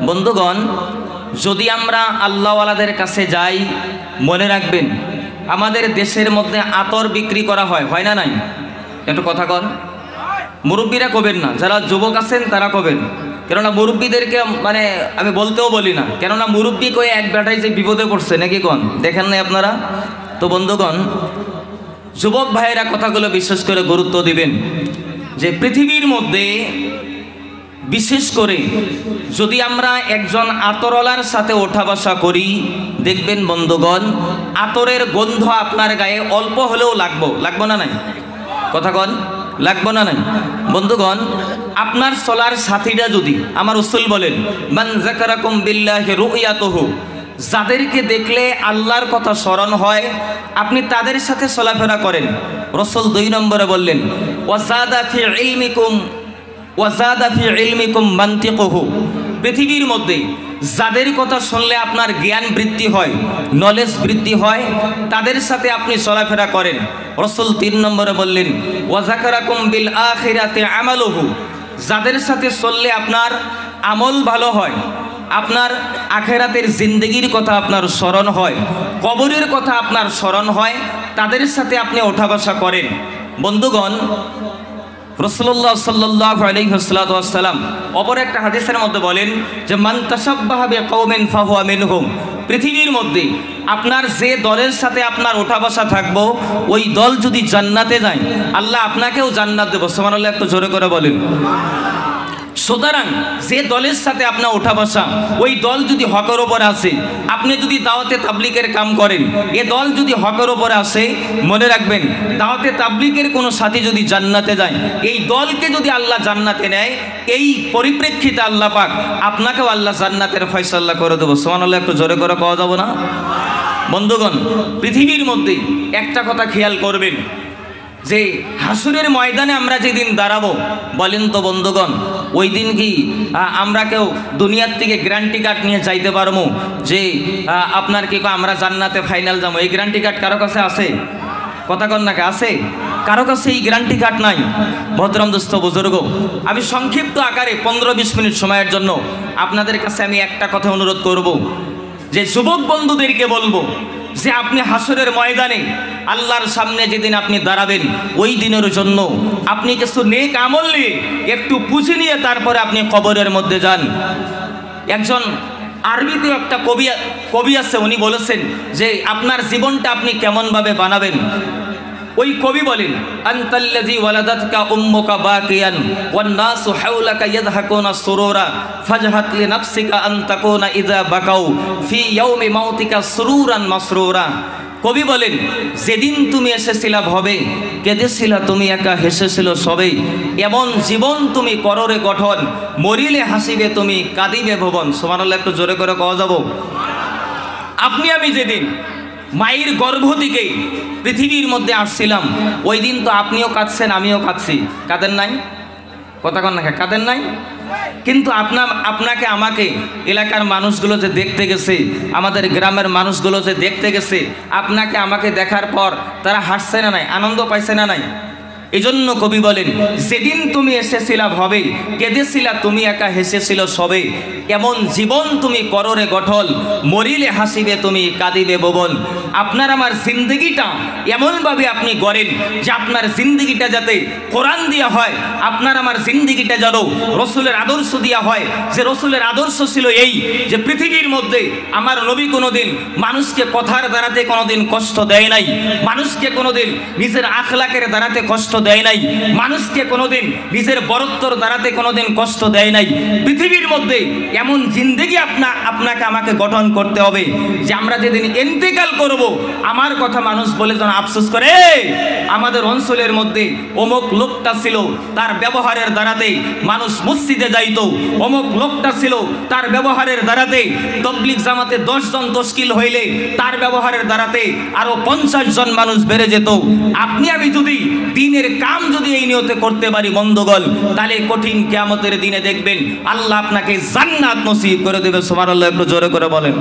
বন্ধুগণ, যদি আমরা আল্লাহওয়ালাদের কাছে যাই, মনে রাখবেন আমাদের দেশের মধ্যে আতর বিক্রি করা হয়, হয় না নাই? একটু কথা কন, মুরব্বীরা কবেন না, যারা যুবক আছেন তারা কবেন, কেননা মুরব্বীদেরকে মানে আমি বলতেও বলি না, কেননা মুরব্বী কয়ে এক বেটাই যে বিপদে পড়ছে নাকি কন, দেখেন নাই আপনারা? তো বন্ধুগণ, যুবক ভাইয়েরা কথাগুলো বিশেষ করে গুরুত্ব দিবেন যে পৃথিবীর মধ্যে বিশেষ করে যদি আমরা একজন আতরওয়ালার সাথে ওঠা বসা করি, দেখবেন বন্ধুগণ আতরের গন্ধ আপনার গায়ে অল্প হলেও লাগবো না নাই? কথা কন, লাগবো না নাই? বন্ধুগণ, আপনার চলার সাথীরা যদি, আমার রাসূল বলেন মান যাকারাকুম বিল্লাহি রুয়াতুহু, যাদেরকে দেখলে আল্লাহর কথা স্মরণ হয় আপনি তাদের সাথে চলাফেরা করেন। রাসূল 2 নম্বরে বললেন ওয়াজাদা ফি ইলমিকুম মানতিকুহু, পৃথিবীর মধ্যে যাদের কথা শুনলে আপনার জ্ঞান বৃদ্ধি হয়, নলেজ বৃদ্ধি হয়, তাদের সাথে আপনি চলাফেরা করেন। রাসূল 3 নম্বরে বললেন ওয়াযাকারাকুম বিল আখিরাতি আমালুহু, যাদের সাথে চললে আপনার আমল ভালো হয়, আপনার আখেরাতের জিন্দগির কথা আপনার স্মরণ হয়, কবরের কথা আপনার স্মরণ হয়, তাদের সাথে আপনি ওঠা বসা করেন। বন্ধুগণ, রাসূলুল্লাহ সাল্লাল্লাহু আলাইহি ওয়াসাল্লাম অপর একটা হাদিসের মধ্যে বলেন যে মান তাশাব্বাহা বিকাওমিন ফাহুয়া মিনহুম, পৃথিবীর মধ্যে আপনার যে দলের সাথে আপনার ওঠা বসা থাকবো, ওই দল যদি জান্নাতে যায় আল্লাহ আপনাকেও জান্নাত দেব। সুবহানাল্লাহ, একটু জোরে করে বলেন। সুতরাং যে দলের সাথে আপনার ওঠা বসা, ওই দল যদি হকের ওপরে আসে, আপনি যদি দাওয়াতে তাবলীগের কাম করেন, এ দল যদি হকের ওপরে আসে, মনে রাখবেন দাওয়াতে তাবলীগের কোনো সাথী যদি জান্নাতে যায়, এই দলকে যদি আল্লাহ জান্নাতে নেয়, এই পরিপ্রেক্ষিতে আল্লাহ পাক আপনাকেও আল্লাহ জান্নাতের ফয়সালা করে দেবো। সুবহানাল্লাহ, একটু জোরে করে কওয়া যাব না? বন্ধুগণ, পৃথিবীর মধ্যে একটা কথা খেয়াল করবেন যে হাসরের ময়দানে আমরা যেদিন দাঁড়াবো, বলেন তো বন্ধুগণ, ওই দিন কি আমরা কেউ দুনিয়ার থেকে গ্যারান্টি কার্ড নিয়ে যাইতে পারবো যে আপনার কি আমরা জান্নাতে ফাইনাল যাবো? এই গ্যারান্টি কার্ড কারো কাছে আছে? কথা কন নাকি, আছে? কারো কাছে এই গ্যারান্টি কার্ড নাই। ভদ্রম দোস্ত বুজুর্গ, আমি সংক্ষিপ্ত আকারে 15-20 মিনিট সময়ের জন্য আপনাদের কাছে আমি একটা কথা অনুরোধ করব যে যুবক বন্ধুদেরকে বলবো যে আপনি হাসরের ময়দানে আল্লাহর সামনে যেদিন আপনি দাঁড়াবেন, ওই দিনের জন্য আপনি কিছু নেক আমল নিয়ে, একটু পুঁজি নিয়ে তারপরে আপনি কবরের মধ্যে যান। একজন আরবিতে একটা কবি আছে, উনি বলেছেন যে আপনার জীবনটা আপনি কেমনভাবে বানাবেন। ওই কবি বলেন আনতাল্লাযী ওয়ালাদাতকা উম্মুকা বাকিয়ান ওয়ান নাসু হাওলাকা ইয়াযহাকুনা সুরুরা ফাজহাত লিনাফসিকা আন তাকুনা ইযা বাকাউ ফি ইয়াউমি মাউতিকা সুরুরান মাসরুরা। কবি বলেন যেদিন তুমি এসেছিলা ভবে, কেঁদেছিলা তুমি একা, হেসেছিল সবে, এমন জীবন তুমি কররে গঠন, মরিলে হাসিবে তুমি, কাঁদিবে ভুবন। সুবহানাল্লাহ, একটু জোরে করে কওয়া যাব। আপনি আমি যেদিন মায়ের গর্ভ থেকে পৃথিবীর মধ্যে আসছিলাম, ওই দিন তো আপনিও কাঁদছেন, আমিও কাঁদছি, কাঁদেন নাই? কথা কন না, কাঁদেন নাই? কিন্তু আপনাকে আমাকে এলাকার মানুষগুলো যে দেখতে গেছে, আমাদের গ্রামের মানুষগুলো যে দেখতে গেছে, আপনাকে আমাকে দেখার পর তারা হাসছে না নাই, আনন্দ পাইছে না নাই? এই জন্য কবি বলেন যেদিন তুমি এসেছিলা ভবে, কেঁদেছিলা তুমি একা, হেসেছিল সবে, এমন জীবন তুমি কররে গঠল, মরিলে হাসিবে তুমি, কাঁদিবে ভুবন। আপনার আমার জিন্দগিটা এমনভাবে আপনি গড়েন যে আপনার জিন্দগিটা যাতে কোরআন দিয়া হয়, আপনার আমার জিন্দগিটা যেন রসুলের আদর্শ দিয়া হয়। যে রসুলের আদর্শ ছিল এই যে পৃথিবীর মধ্যে আমার নবী কোনোদিন মানুষকে কথার দ্বারাতে কোনোদিন কষ্ট দেয় নাই, মানুষকে কোনোদিন নিজের আখলাকের দ্বারাতে কষ্ট দেয় নাই, মানুষকে কোনোদিন নিজের বরত্বর দ্বারাতে কোনোদিন কষ্ট দেয় নাই। পৃথিবীর মধ্যে এমন জিন্দেগি আপনাকে আমাকে গঠন করতে হবে যে আমরা যেদিন ইন্তেকাল করব, আমার কথা মানুষ বলে যেন আফসোস করে আমাদের অঞ্চলের মধ্যে অমুক লোকটা ছিল, তার ব্যবহারের দ্বারাতে মানুষ মসজিদে যাইতো, অমুক লোকটা ছিল, তার ব্যবহারের দ্বারাতে তবলিগ জামাতে 10 জন তশকিল হইলে তার ব্যবহারের দ্বারাতে আরো 50 জন মানুষ বেড়ে যেত। আপনি আমি যদি দিনের কাম যদি এই নিয়তে করতে পারি বন্ধুগণ, তাহলে কঠিন কিয়ামতের দিনে দেখবেন আল্লাহ আপনাকে জান্নাত নসিব করে দেবে। সুবহানাল্লাহ, একটু জোরে করে বলেন।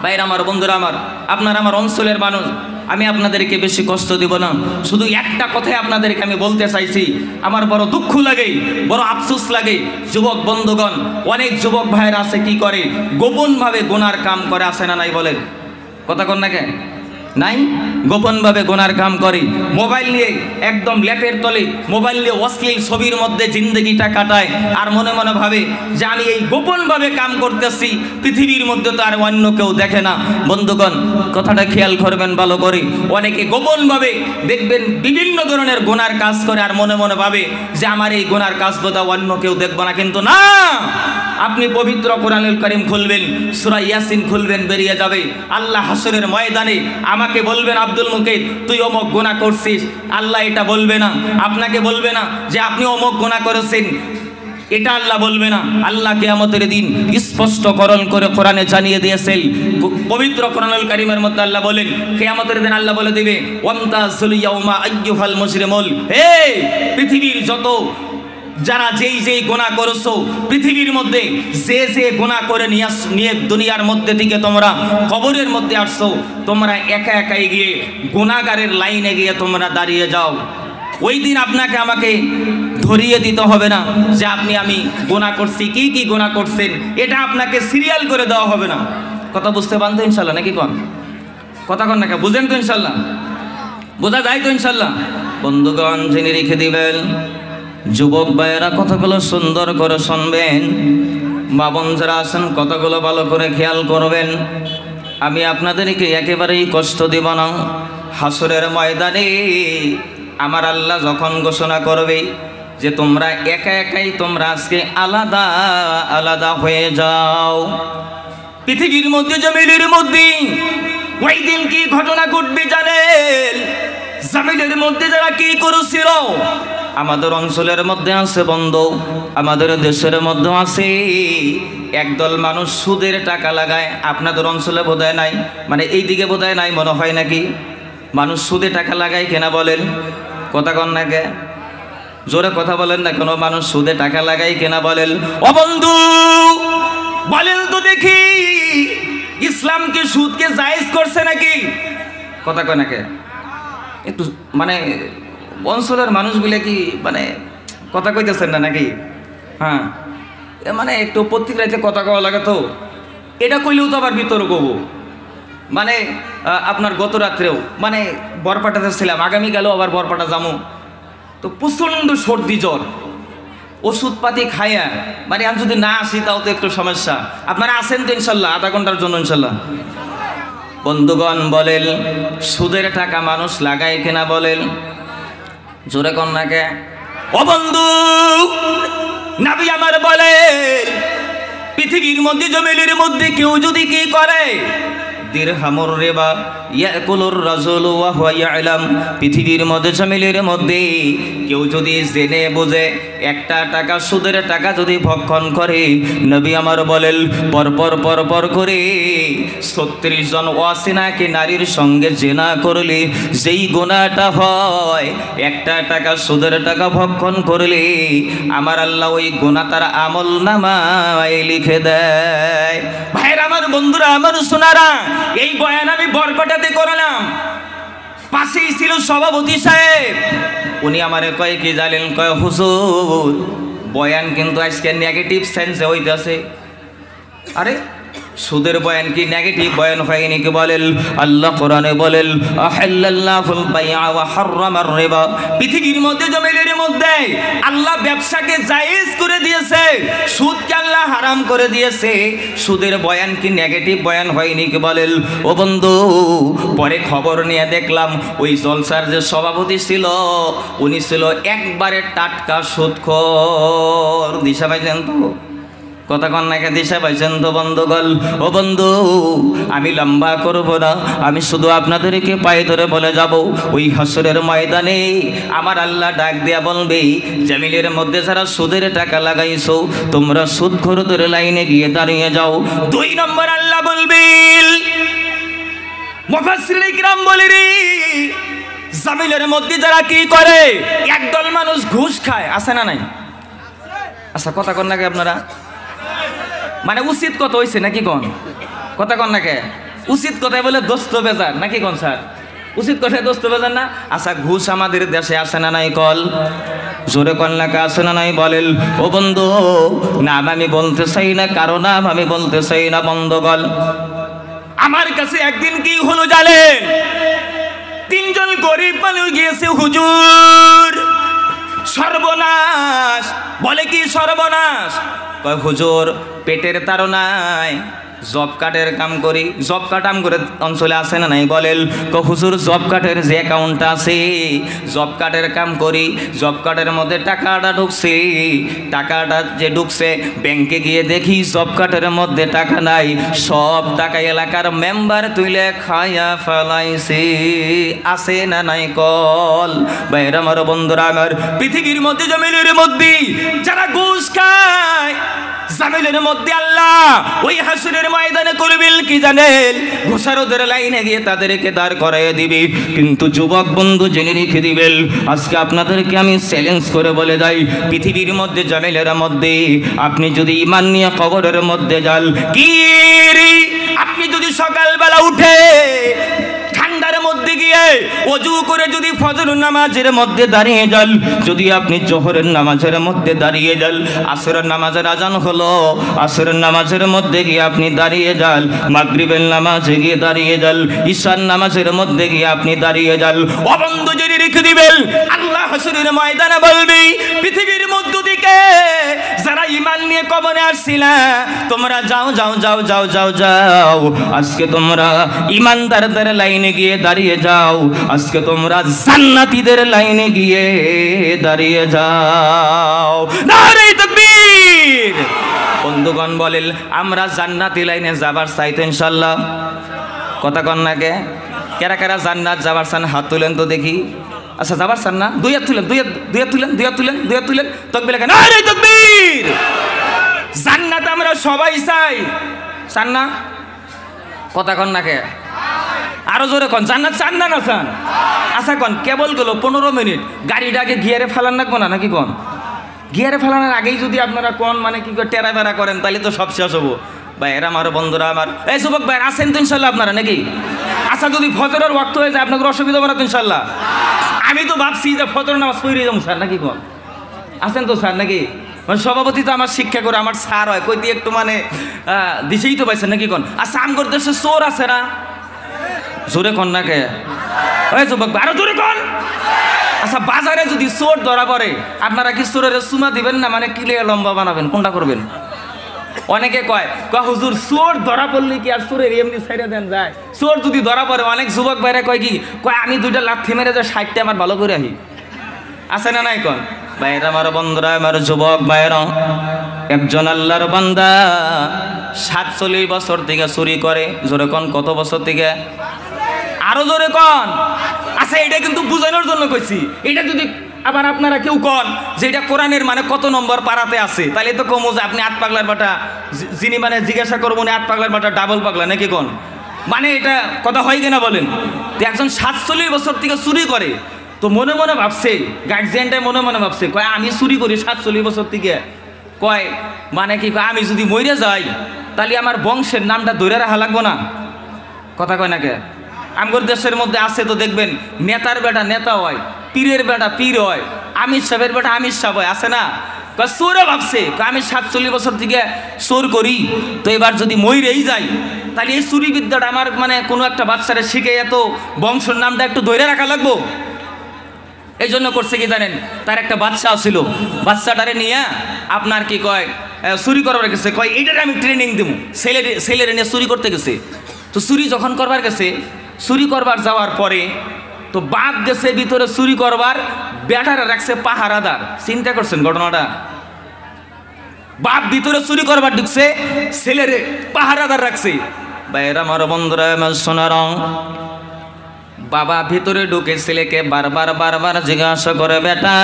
ভাইরা আমার, বন্ধুরা আমার, আপনার আমার অঞ্চলের মানুষ, আমি আপনাদেরকে বেশি কষ্ট দিব না। শুধু একটা কথাই আপনাদেরকে আমি বলতে চাইছি, আমার বড় দুঃখ লাগে, বড় আফসোস লাগে, যুবক বন্ধুগণ, অনেক যুবক ভাইয়েরা আছে কি করে, গোপনভাবে গুনার কাম করে, আসে না নাই বলেন? কথা কন না কে? নাই, গোপনভাবে গুনার কাম করে, মোবাইল নিয়ে একদম ল্যাপের তলে মোবাইল নিয়ে অশ্লীল ছবির মধ্যে জিন্দগিটা কাটায়, আর মনে মনে ভাবে যে আমি এই গোপনভাবে কাম করতেছি, পৃথিবীর মধ্যে তো আর অন্য কেউ দেখে না। বন্ধুগণ, কথাটা খেয়াল করবেন ভালো করে, অনেকে গোপনভাবে দেখবেন বিভিন্ন ধরনের গুনার কাজ করে, আর মনে মনে ভাবে যে আমার এই গুনার কাজ বোধহয় অন্য কেউ দেখবে না, কিন্তু না। আপনি পবিত্র কোরআনুল কারীম খুলবেন, সূরা ইয়াসিন খুলবেন, বেরিয়ে যাবে আল্লাহ হাসরের ময়দানে আমাকে বলবেন, আব্দুল মুকিত তুই অমুক গুনাহ করছিস। আল্লাহ এটা বলবে না, আপনাকে বলবে না যে আপনি অমুক গুনাহ করেছেন, এটা আল্লাহ বলবে না। আল্লাহ কিয়ামতের দিন স্পষ্টকরণ করে কোরআনে জানিয়ে দিয়েছেন, পবিত্র কোরআনুল কারীমের মধ্যে আল্লাহ বলেন, কিয়ামতের দিন আল্লাহ বলে দিবে, ওয়ামতাজুল ইয়াউমা আইয়ুহাল মুজরিমুল, হে পৃথিবীর যত যারা যেই যেই গুনাহ করেছো, পৃথিবীর মধ্যে যে যে গুনাহ করে নিয়ে দুনিয়ার মধ্যে থেকে তোমরা কবরের মধ্যে আসছো, তোমরা একা একাই গিয়ে গুনাহগারের লাইনে গিয়ে তোমরা দাঁড়িয়ে যাও। ওই দিন আপনাকে আমাকে ধরিয়ে দিতে হবে না যে আমি গুনাহ করছি, কি কি গুনাহ করছেন, এটা আপনাকে সিরিয়াল করে দেওয়া হবে না। কথা বুঝতে পারেন তো ইনশাল্লাহ, নাকি কন? কথা কন নাকি? বুঝেন তো ইনশাল্লাহ? বোঝা যায় তো ইনশাল্লাহ? বন্ধুগণ, জেনে রেখে দিবেন, যুবক ভাইয়েরা কথাগুলো সুন্দর করে শুনবেন, মা বোন যারা আছেন কথাগুলো ভালো করে খেয়াল করবেন। আমি আপনাদেরকে একেবারেই কষ্ট দেব না। হাসরের ময়দানে আমার আল্লাহ যখন ঘোষণা করবে যে তোমরা একা একাই তোমরা আজকে আলাদা আলাদা হয়ে যাও, পৃথিবীর মধ্যে জমিনের মধ্যে ওই দিন কি ঘটনা ঘটবে জানেন? জমিনের মধ্যে যারা কি করেছিল, আমাদের অঞ্চলের মধ্যে আছে বন্ধু, আমাদের দেশের মধ্যে আছে একদল মানুষ সুদের টাকা লাগায়। আপনাদের অঞ্চলে বোধহয় নাই, মানে এই দিকে বোধহয় নাই মনে হয় নাকি? মানুষ সুদে টাকা লাগায় কেনা বলেন? কথা কন না কে? জোরে কথা বলেন না কেন? মানুষ সুদে টাকা লাগায় কেনা বলেন? ও বন্ধু বলেন তো দেখি, ইসলাম কি সুদকে জায়েজ করছে নাকি? কথা কয় না কে? একটু মানে অঞ্চলের মানুষগুলো কি মানে কথা কইতেছেন না নাকি? হ্যাঁ, মানে একটু প্রত্যেক রাইতে কথা কওয়া লাগে তো, এটা কইলেও তো আবার বিতর্ক হবো। মানে আপনার গত রাত্রেও মানে বরপাটাতে ছিলাম, আগামীকালও আবার বরপাটা যাবো, তো প্রচণ্ড সর্দি জ্বর, ওষুধপাতি খাইয়া মানে আমি যদি না আসি তাও তো একটু সমস্যা। আপনারা আসেন তো ইনশাল্লাহ? আধা ঘন্টার জন্য ইনশাল্লাহ। বন্ধুগণ বলেন, সুদের টাকা মানুষ লাগায় কিনা বলেন? জোরে কন্যাকে? ও বন্ধু, নবী আমার বলেন, পৃথিবীর মধ্যে জমিনের মধ্যে কেউ যদি কি করে, দিরহামুর রিবা ইয়াকুলুর রাজুলু ওয়া হুয়া ইয়ালাম, পৃথিবীর মধ্যে জমিনের মধ্যে কেউ যদি জেনে বুঝে একটা টাকা সুদের টাকা যদি ভক্ষণ করে, নবী আমার বলেন পর করে 36 জন অচেনাকে নারীর সঙ্গে জেনা করলে যেই গুনাহটা হয়, একটা টাকা সুদের টাকা ভক্ষণ করলে আমার আল্লাহ ওই গুনাহ তার আমল নামায় লিখে দেয়। ভাইরা আমার, বন্ধুরা আমার, সোনারা, এই বয়ান আমি বরপাটাতে করলাম। পাশেই ছিল সভাপতি সাহেব, উনি আমারে কয় কি জানেন? কয় হুজুর, বয়ান কিন্তু আজকে নেগেটিভ সেন্সে হইতেছে। আরে সুদের বয়ান কি নেগেটিভ বয়ান হয়নি কি? বলেন আল্লাহ কোরআনে বলেন, আহাল্লাল্লাহুল বাইআ ওয়া হাররামার রিবা, পৃথিবীর মধ্যে জমিনের মধ্যে আল্লাহ ব্যবসাকে জায়েজ করে দিয়েছে, সুদকে আল্লাহ হারাম করে দিয়েছে। সুদের বয়ান কি নেগেটিভ বয়ান হয়নি কি? বলেন। ও বন্ধু, পরে খবর নিয়ে দেখলাম ওই জলসার যে সভাপতি ছিল, উনি ছিল একবারে টাটকা সুদখোর। দিশা পাইছেন তো? কথা কন্যাকে দিশা পাইছেন তো বন্ধুগণ? ও বন্ধু, আমি লম্বা করব না, আমি শুধু আপনাদেরকে পায়ে ধরে বলে যাব, ওই হাসরের ময়দানে আমার আল্লাহ ডাক দেয়া বলবে, জামিলের মধ্যে যারা সুদের টাকা লাগাইছো, তোমরা সুদখোরদের লাইনে গিয়ে দাঁড়িয়ে যাও। 2 নম্বর আল্লাহ বলবেন, মুফাসসিরিন কিরাম বলে রে, জামিলের মধ্যে যারা কি করে, একদল মানুষ ঘুষ খায়, আছে না নাই? আচ্ছা, কথা কন নাকি আপনারা? মানে উচিত কত হয়েছে নাকি? কন কথা কন নাকি? উচিত কথায় বলে দোস্ত বেজার নাকি কোন স্যার? উচিত কথায় দোস্ত বেজার না? আচ্ছা ঘুষ আমাদের দেশে আসে না নাই কল? জোরে কন্যাকে আসে না নাই বলেন? ও বন্ধু নাম আমি বলতে চাই না, কারো নাম আমি বলতে চাই না বন্ধুগণ। আমার কাছে একদিন কি হলো জানেন? তিনজন গরিব মানুষ গিয়েছে হুজুর, সর্বনাশ। বলে কি সর্বনাশ? কয় হুজুর পেটের তাড়নায় জব কার্ডের কাম করি। জব কার্ড আম করে অঞ্চলে আসে না নাই বলেন? হুজুর জব কার্ডের যে অ্যাকাউন্টটা আছে, জব কার্ডের কাম করি, জব কার্ডের মধ্যে টাকাটা ঢুকছে। টাকাটা যে ঢুকছে ব্যাংকে গিয়ে দেখি জব কার্ডের মধ্যে টাকা নাই, সব টাকা এলাকার মেম্বার তুলে খায়া ফেলাইছে। আসে না নাই কল? বাইরে আমার বন্ধুরা আমার, পৃথিবীর মধ্যে জমিনের মধ্যে যারা ঘুষ খায়, জামিলের মধ্যে আল্লাহ ওই হাসরের ময়দানে করবেন কি জানেন? ঘোষারোদের লাইনে গিয়ে তাদেরকে দাঁড় করাইয়ে দিবে। কিন্তু যুবক বন্ধু জেনে রেখে দিবেন, আজকে আপনাদেরকে আমি চ্যালেঞ্জ করে বলে যাই, পৃথিবীর মধ্যে জামিলের মধ্যে আপনি যদি ঈমান নিয়ে কবরের মধ্যে যান, কি আপনি যদি সকালবেলা উঠে ঠান্ডার মধ্যে গিয়ে ওযু করে যদি ফজর নামাজের মধ্যে দাঁড়িয়ে যান, যদি আপনি জোহরের নামাজের মধ্যে দাঁড়িয়ে যান, আসরের নামাজের আজান হলো, আসরের নামাজের মধ্যে গিয়ে আপনি দাঁড়িয়ে যান, মাগরিবের নামাজে গিয়ে দাঁড়িয়ে যান, ঈশার নামাজের মধ্যে গিয়ে আপনি দাঁড়িয়ে যান, অবন্ধ জেনে রেখে দিবেন আল্লাহ হাসরের ময়দানে বলবে, পৃথিবীর মধ্য থেকে যারা ঈমান নিয়ে কবরে আসছিলা, তোমরা যাও যাও যাও যাও যাও যাও, আজকে তোমরা ঈমানদারদের লাইনে গিয়ে দাঁড়িয়ে যাও, আজকে তোমরা জান্নাতীদের লাইনে গিয়ে দাঁড়িয়ে যাও। নারে তাকবীর! বন্ধুগণ বলেন, আমরা জান্নাতি লাইনে যাবার চাই তো ইনশাআল্লাহ? কথা কন না কে? কারা কারা জান্নাত যাবার চান হাত তুলেন তো দেখি। আচ্ছা যাবার চান না? দুই হাত তুলেন, দুই হাত তুলেন, দুই হাত তুলেন, দুই হাত তুলেন। তাকবীর লেখেন, নারে তাকবীর! জান্নাত আমরা সবাই চাই, চান না? কথা কন না কে? আরো জোরে কন, জান্নাত চান না? না চান? আচ্ছা কন, কেবল গেল 15 মিনিট, গাড়িটা আগে গিয়ারে ফেলান রাখবো না নাকি কন? গিয়ারে ফেলানোর আগেই যদি আপনারা কন মানে কি টেরা বেড়া করেন, তাহলে তো সব শেষ হবো। ভাইয়েরা আমার, বন্ধুরা আমার, এই যুবক ভাই আসেন তো ইনশাল্লাহ আপনারা নাকি? আচ্ছা যদি ফজরের ওয়াক্ত হয়ে যায় আপনাদের অসুবিধা হবে না তো ইনশাল্লাহ? আমি তো ভাবছি যে ফজর নামাজ পড়ে যাবো স্যার নাকি কন? আসেন তো স্যার নাকি? মানে সভাপতি তো আমার শিক্ষা করে আমার স্যার হয়, কই দিয়ে একটু মানে দিছেই তো পাইছেন নাকি কন? আচ্ছা আমগর দেশে চোর আছে না? জোরে কন না কে? ওই যুবক আরো জোরে কন। আচ্ছা বাজারে যদি চোর ধরা পড়ে, আপনারা কি চোরের চুমা দিবেন না মানে কিলে লম্বা বানাবেন, কোনটা করবেন? অনেকে কয় হুজুর চোর ধরা পড়লে কি আর চোরের এমনি ছাইড়া দেন যায়? চোর যদি ধরা পড়ে, অনেক যুবক ভাইরা কয় কি কয় আমি 2টা লাথি মেরে যে 60টা আমার ভালো করে আহি। আছে না নাই কন? ভাইরা আমার, বন্ধুরা আমার, যুবক ভাইরা, একজন আল্লাহর বান্দা 47 বছর থেকে চুরি করে। জোরে কন, কত বছর থেকে? আরো জোরে কন। আচ্ছা এটা কিন্তু বুঝানোর জন্য কইছি, এটা যদি আবার আপনারা কেউ কন যে এটা কোরআনের মানে কত নম্বর পারাতে আছে, তাহলে তো কমো যে আপনি 8 পাগলার বাটা, যিনি মানে জিজ্ঞাসা করবো 8 পাগলার বাটা ডাবল পাগলা নাকি কন? মানে এটা কথা হয় কিনা বলেন? তো একজন 47 বছর থেকে চুরি করে, তো মনে মনে ভাবছে, গার্জিয়ানটাই মনে মনে ভাবছে, কয় আমি চুরি করি 47 বছর থেকে, কয় মানে কি আমি যদি মরে যাই তাহলে আমার বংশের নামটা ধরে রাখা লাগবো না? কথা কয় না কে? আমগর দেশের মধ্যে আছে তো দেখবেন, নেতার বেটা নেতা হয়, পীরের বেটা পীর হয়, আমির সাহেবের বেটা আমির সাহেব হয়, আছে না? চোরে ভাবছে আমি 47 বছর থেকে চোর করি, তো এবার যদি মইরেই যাই তাহলে এই চুরি বিদ্যাটা আমার মানে কোনো একটা বাচ্চারা শিখে এত বংশের নামটা একটু ধরে রাখা লাগবো। এই জন্য করছে কি জানেন, তার একটা বাচ্চা ছিল, বাচ্চাটারে নিয়ে আপনার কি কয় চুরি করবার গেছে, কয় এইটারে আমি ট্রেনিং দেবো, ছেলেরে নিয়ে চুরি করতে গেছে। তো চুরি যখন করবার গেছে, চুরি করবার যাওয়ার পরে তো বাপ গেছে ভিতরে চুরি করবার, বেটারা রাখছে পাহারাদার। চিন্তা করছেন ঘটনাটা? বাপ ভিতরে চুরি করবার ঢুকছে, ছেলেরে পাহারাদার রাখছে। বাইরা আমার, বন্ধুরা আমার, সোনার বাবা ভিতরে ঢুকে ছেলেকে বারবার বারবার জিজ্ঞাসা করে, বেটা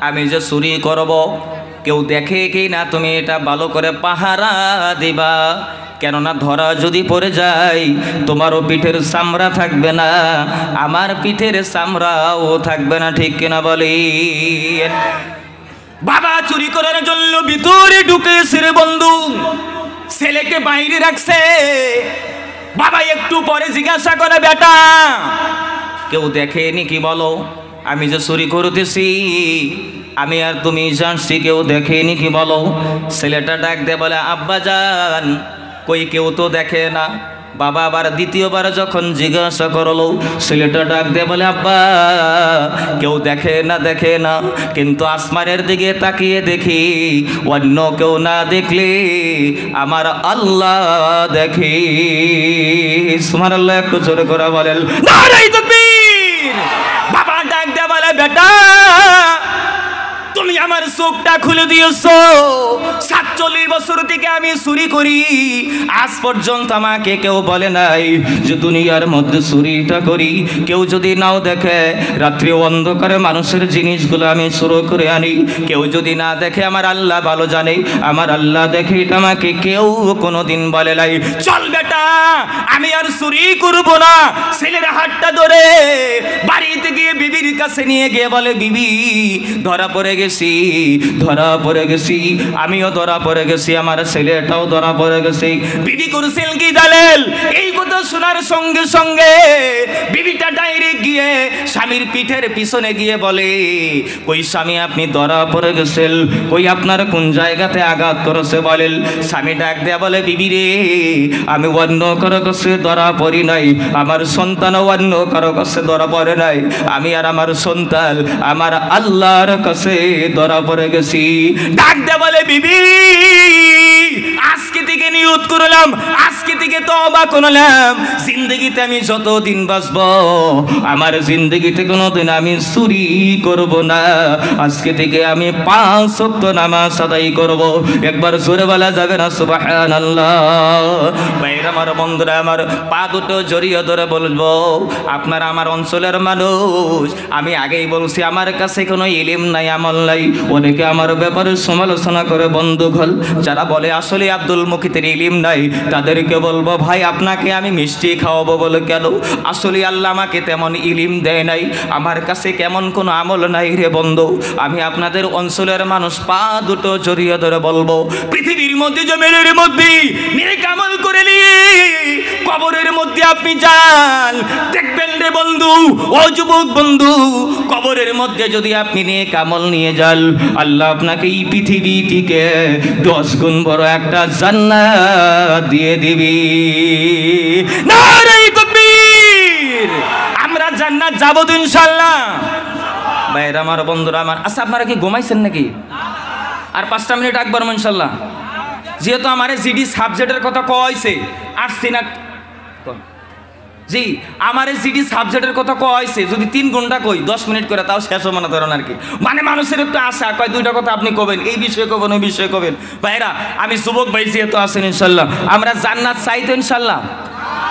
আমি যে চুরি করব কেউ দেখে কি না, তুমি এটা ভালো করে পাহারা দিবা, কেননা ধরা যদি পড়ে যায় তোমারও পিঠের চামড়া থাকবে না, আমার পিঠের চামড়াও থাকবে না, ঠিক কিনা বলি? বাবা চুরি করার জন্য ভিতরে ঢুকেছে রে বন্ধু, ছেলেকে বাইরে রাখছে। বাবা একটু পরে জিজ্ঞাসা করে, বেটা কেউ দেখেনি কি বলো? আমি যে চুরি করতেছি আমি আর তুমি জানছি, কেউ দেখেনি কি বলো? ছেলেটা ডাক দে বলে, আব্বা জান কই কেউ তো দেখে না। বাবা আবার দ্বিতীয়বার যখন জিজ্ঞাসা করলো, ছেলেটা ডাক দে বলে, আব্বা কেউ দেখে না, কিন্তু আসমানের দিকে তাকিয়ে দেখি অন্য কেউ না দেখলে আমার আল্লাহ দেখে। সুবহানাল্লাহ, একটু জোরে করে বলেন নারে তাকবীর। বাবা ডাক দে বলে, বেটা তুমি আমার চোখটা খুলে দিয়েছো। 47 বছর থেকে আমি চুরি করি, আজ পর্যন্ত আমাকে কেউ বলে নাই যে দুনিয়ার মধ্যে চুরিটা করি। কেউ যদি নাও দেখে, রাত্রি অন্ধকারে মানুষের জিনিসগুলো আমি চুরি করে আনি। কেউ যদি না দেখে, আমার আল্লাহ ভালো জানে, আমার আল্লাহ দেখে, এটা আমাকে কেউ কোনোদিন বলে নাই। চল বেটা আমি আর চুরি করব না। ছেলের হাতটা ধরে বাড়িতে গিয়ে বিবির কাছে নিয়ে গিয়ে বলে, বিবি ধরা পড়ে গেছি, আমিও ধরা পড়ে গেছি, আমার ছেলেটাও ধরা পড়ে গেছে। বিবি করছেন কি জানেন? এই কথা শোনার সঙ্গে সঙ্গে বিবিটা ডাইরেক্ট গিয়ে স্বামীর পিঠের পিছনে গিয়ে বলে, কই স্বামী আপনি ধরা পড়ে গেছেন, কই আপনার কোন জায়গাতে আঘাত করেছে বলেন। স্বামী ডাক দেয়া বলে, বিবি রে আমি অন্য কারো কাছে ধরা পড়ি নাই, আমার সন্তানও অন্য কারো কাছে ধরা পড়ে নাই, আমি আর আমার সন্তান আমার আল্লাহর কাছে ধরা পড়ে গেছি। ডাক দে বলে, বিবি আজকে থেকে নিয়ত করলাম, আজকে থেকে তওবা করলাম, জিন্দগিতে আমি যতদিন বাঁচব আমার জিন্দগিতে কোনোদিন আমি চুরি করব না। আজকে থেকে আমি 5 ওয়াক্ত নামাজ আদায় করব। একবার জোরে বলা যাবে না সুবহানাল্লাহ? ভাইরা আমার, বন্ধুরা আমার, পা দুটো জড়িয়ে ধরে বলবো, আপনারা আমার অঞ্চলের মানুষ, আমি আগেই বলছি আমার কাছে কোনো ইলম নাই, আমল নাই। অনেকে আমার ব্যাপারে সমালোচনা করে বন্ধুগণ, যারা বলে আসলে আব্দুল মুকিতের ইলম নাই, তাদেরকে বলবো, ভাই আপনাকে আমি মিষ্টি খাওয়াবো বলে কেন? আসলে আল্লাহ আমাকে তেমন ইলম দেয় নাই, আমার কাছে কেমন কোনো আমল নাই রে বন্ধু। আমি আপনাদের অঞ্চলের মানুষ, পা দুটো জড়িয়ে ধরে বলবো, পৃথিবীর মধ্যে জমিনের মধ্যে নেক আমল করে নিয়ে কবরের মধ্যে আপনি যান, দেখবেন রে বন্ধু, ও যুবক বন্ধু, কবরের মধ্যে যদি আপনি নেক আমল নিয়ে যান, আল্লাহ আপনাকে এই পৃথিবী থেকে 10 গুণ বড় একটা জান্নাত দিয়ে দিবি। নারে তাকবীর। আমরা জান্নাত যাব তো ইনশাআল্লাহ। ভাইরা আমার, বন্ধুরা আমার, আচ্ছা আপনারা কি ঘুমাইছেন নাকি? আর 5টা মিনিট একবার ইনশাআল্লাহ। যেহেতু আমার জিডি সাবজেক্টের কথা কইছে, আসছি না জি, আমার জিডি সাবজেক্টের কথা কইছে, যদি 3 ঘন্টা কই 10 মিনিট করে তাও শেষ হবে না ধরেন আর কি। মানে মানুষের একটু আশা কয় 2টা কথা আপনি কবেন, এই বিষয়ে কবেন, ওই বিষয়ে কবেন। ভাইরা আমি যুবক ভাই যেহেতু আছেন ইনশাল্লাহ, আমরা জান্নাত চাই তো ইনশাল্লাহ।